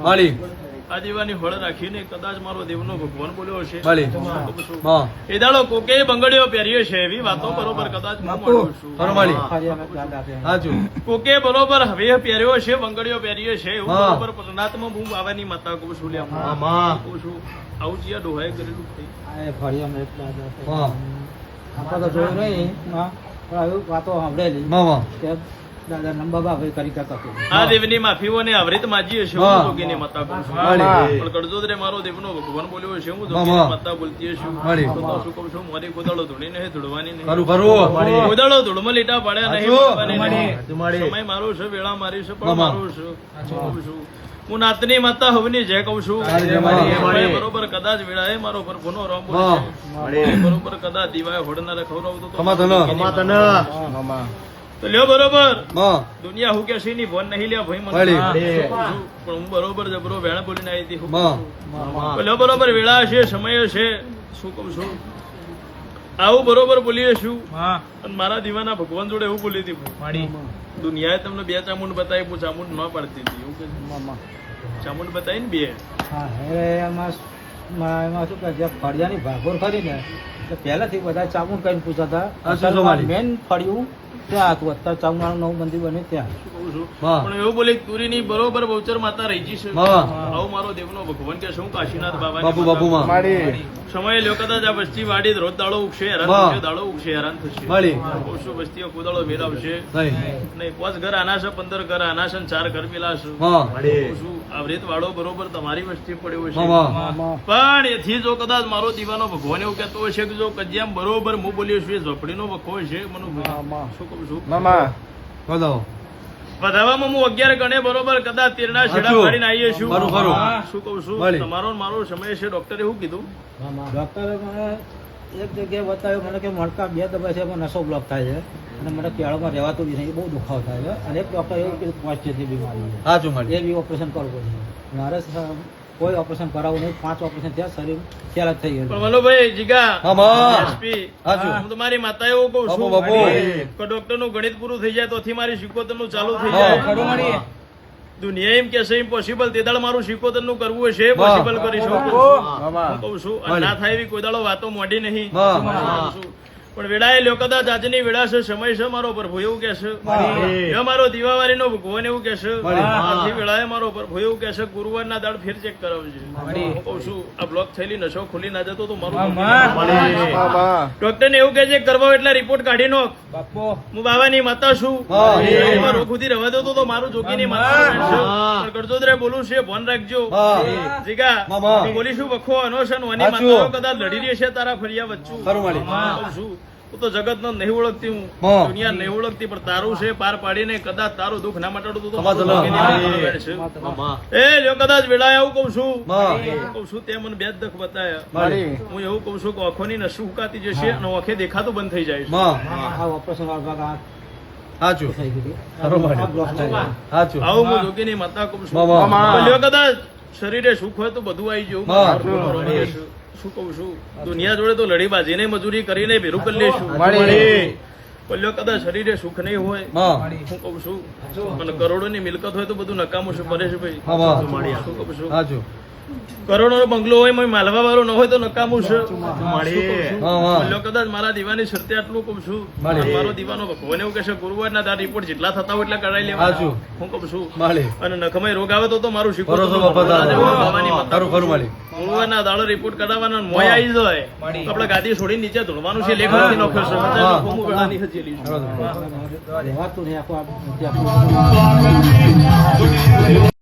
માળી આ દીવાની હોળ રાખીને કદાચ મારો દેવનો ભગવાન બોલ્યો હશે માળી હા એ દાડો કોકે બંગડીઓ પહેરીએ છે એવી વાતો બરોબર કદાચ હું મળું છું ખરો માળી હાચું કોકે બરોબર હવે પહેર્યો છે બંગડીઓ પહેરીએ છે એવું હા. બરોબર પરનાત્મા હું બાવાની માતા કહું છું લ્યા હા માં કહું છું આવું જીયા ડોહાએ કરેલું થઈ હા આપણે તો જોયું નહીં માં, પણ આવી વાતો સાંભળેલી માં કે દાદા નંબર કરી શકતો આ દેવની માફીઓને આવૃત માજીએ છે હા. હું જોગીની માતા કહું છું માળી પણ કરજો રે મારો દેવનો ભગવાન બોલ્યો છે હું હા, જોગીની હા. માતા બોલતી છું માળી. તો શું કહું છું મારી ગોદાળો ધૂળી નહીં ધૂળવાની નહીં ખરું ખરું ગોદાળો ધૂળમાં લીટા પાડ્યા નહીં હાચું. પડવાની નહીં. માળી. સમય મારો છે વેળા મારી છે પણ હા, હા. મારું છે કહું છું હું નાતની માતા હવની જય કહું છું માળી, માળી. સમય બરોબર કદાચ વેળાએ મારો પર ગુનો રામ હા. બોલે બરોબર કદાચ દીવાએ હોડનારે ખવડાવતો તો ખમા તને. તો લ્યો બરોબર માં દુનિયા હું કે છે ની ભોન નહીં લ્યા ભાઈ માળી. મને પણ હું બરોબર જબરો વેળા બોલીને આવી હતી માં લ્યો બરોબર વેળા છે સમય છે શું કહું છું આવું બરોબર બોલીએ છું અને મારા દીવાના ભગવાન જોડે એવું બોલી હતી દુનિયાએ તમને બે ચામુંડ બતાવી પણ ચામુંડ ન પાડતી હતી એવું કે ચામુંડ બતાવી ને બે હા હવે એમાં શું કે જે ફળિયાની ભાગોળ ખરી ને તો પહેલાથી બધા ચામુંડ કઈને પૂછતા હા, શું શું મારી? મેન ફળિયું ત્યાં હતું અત્યારે ચામુંડાનું નવું મંદિર બન્યું ત્યાં કહું છું હા. પણ એવું બોલી તુરીની બરોબર બહુચર માતા રહી છે હા. આવું મારો દેવનો ભગવાન કે શું કાશીનાથ બાપુ બાબા બાપુ માં સમય લ્યો કદાચ આ વસ્તી વાડી રોજ દાડો ઉગશે હેરાન હા. થશે દાડો ઉગશે હેરાન થશે માળી. કહું છું વસ્તીઓ કુદાળો મેળવશે નહીં નહીં 5 ઘર આના છે 15 ઘર આના છે 4 ઘર પેલા છે હા કહું છું આવરેત વાળો બરોબર તમારી વસ્તી પડ્યો છે માં પણ એથી જો કદાચ મારો દીવાનો ભગવાન એવું કહેતો હશે કે જો કજિયામ બરોબર હું બોલ્યો છું એ ઝોપડીનો વખો છે મને શું કહું છું બોલો વધાવામાં હું 11 ગણે બરોબર કદાચ તીરના છેડા સાચું. મારીને આવીએ છું ખરું, ખરું. શું કહું છું મળી. તમારો ને મારો સમય છે ડોક્ટરે એવું કીધું ડોક્ટરે મને એક જગ્યાએ બતાવ્યું મને કે મણકા 2 દબાય છે એમાં નસો બ્લોક થાય છે અને મને કેળામાં રહેવાતું બી નહીં બહુ દુખાવો થાય છે અને એક ડોક્ટર એવું કીધું 5 જેટલી બીમારી છે હાચું માળી એ બી ઓપરેશન કરવું છે મારે કોઈ ઓપરેશન કરાવવું નહીં 5 ઓપરેશન ત્યાં શરીર ખ્યાલ જ થઈ પણ ગયું મનોભાઈ જીગા હા, માં. SP, હાચું. હું તમારી માતા એવું કહું છું બાપુ, બાપુ. કે ડોક્ટર નું ગણિત પૂરું થઈ જાય તોથી મારી શિકોતર નું ચાલુ થઈ હા. જાય દુનિયા એમ કે છે ઇમ્પોસિબલ તે દાડ મારું શિકોતર નું કરવું હશે હા. પોસિબલ કરી શકું હું કહું છું અને મળી. ના થાય એવી કોઈ દાડો વાતો મોડી નહીં હા. હું કહું છું. પણ વેળાએ લ્યો કદાચ આજની વેળા છે સમય છે મારો પ્રભુ એવું કે છે લ્યો મારો દીવાવાળી નો ભગવાન એવું કે છે મળી. આજની વેળાએ મારો પ્રભુ એવું કે છે ગુરુવારના દાડ ફેર ચેક કરાવજે હું કહું છું આ બ્લોક થયેલી નશો ખુલી ના જતો તો મારું ડોક્ટર ને એવું કે છે કરવા એટલે રિપોર્ટ કાઢી નો હું બાવાની માતા છું હા. એમાં રોગ સુધી રવા દેતો તો મારું જોગીની માતા છે. પણ કરજોદરે બોલું છે ફોન રાખજો હા. જીગા મામા. હું બોલીશું વખો અનોશન વાની હાચું. માતાઓ કદાચ લડી રહી છે તારા ફરિયા વચ્ચું ખરું માળી. કહું છું હું તો જગત નો નહીં ઓળખતી હું હા. દુનિયા નહીં ઓળખતી પણ તારું છે પાર પાડીને કદાચ તારું દુઃખ ના મટાડું તો ખમા મારું તને. જોગીની માતા છે. એ જો કદાચ વેળાએ આવું કહું છું હા. કહું છું તે મને બે જ દખ બતાયા માળી. હું એવું કહું છું કે આંખોની નસું ઉકાતી જશે અને આંખે દેખાતું બંધ થઈ જાય છે માં આ ઓપરેશન વાળા ભાગ આ હાચું થઈ ગયું ખરું માળી. આ બ્લોક થઈ ગયું હાચું આવું હું જોગીની માતા કહું છું મામા. બોલ્યો કદાચ શરીરે સુખ હોય તો બધું આવી જવું હા. શું કહું છું દુનિયા જોડે તો લડી બાજીને મજૂરી કરીને ભેરું કરી લેશું બોલ્યો કદાચ શરીરે સુખ નહીં હોય માં હું કહું છું અને કરોડોની મિલકત હોય તો બધું નકામું છે પરેશભાઈ મામા. શું કહું છું હાચું કરોડો નો બંગલો હોય એમાં માલવા વાળો ન હોય તો નકામું છે શું કહું છું? હા, હા. બોલ્યો કદાચ મારા દીવાની શરતે આટલું કહું છું માળી. મારો દીવાનો ભગવાન એવું કહેશે ગુરુવારના તારા રિપોર્ટ જેટલા થતા હોય એટલા કરાવી લેવા હાચું. હું કહું છું માળી. અને નખમય રોગ આવે તો મારું શીખો ભરોસો બાપા દાદા. ખરું ખરું માળી. ગુરુવારના દાડો રિપોર્ટ કઢાવવાનો અને મોય આવી જાય તો આપણે ગાદી છોડી નીચે ધોળવાનું છે લેખ નથી નોખ્યો છે બધા હા. લોકો હું વેળાની હજેલી છું. રહેવાતું નહીં આખું આ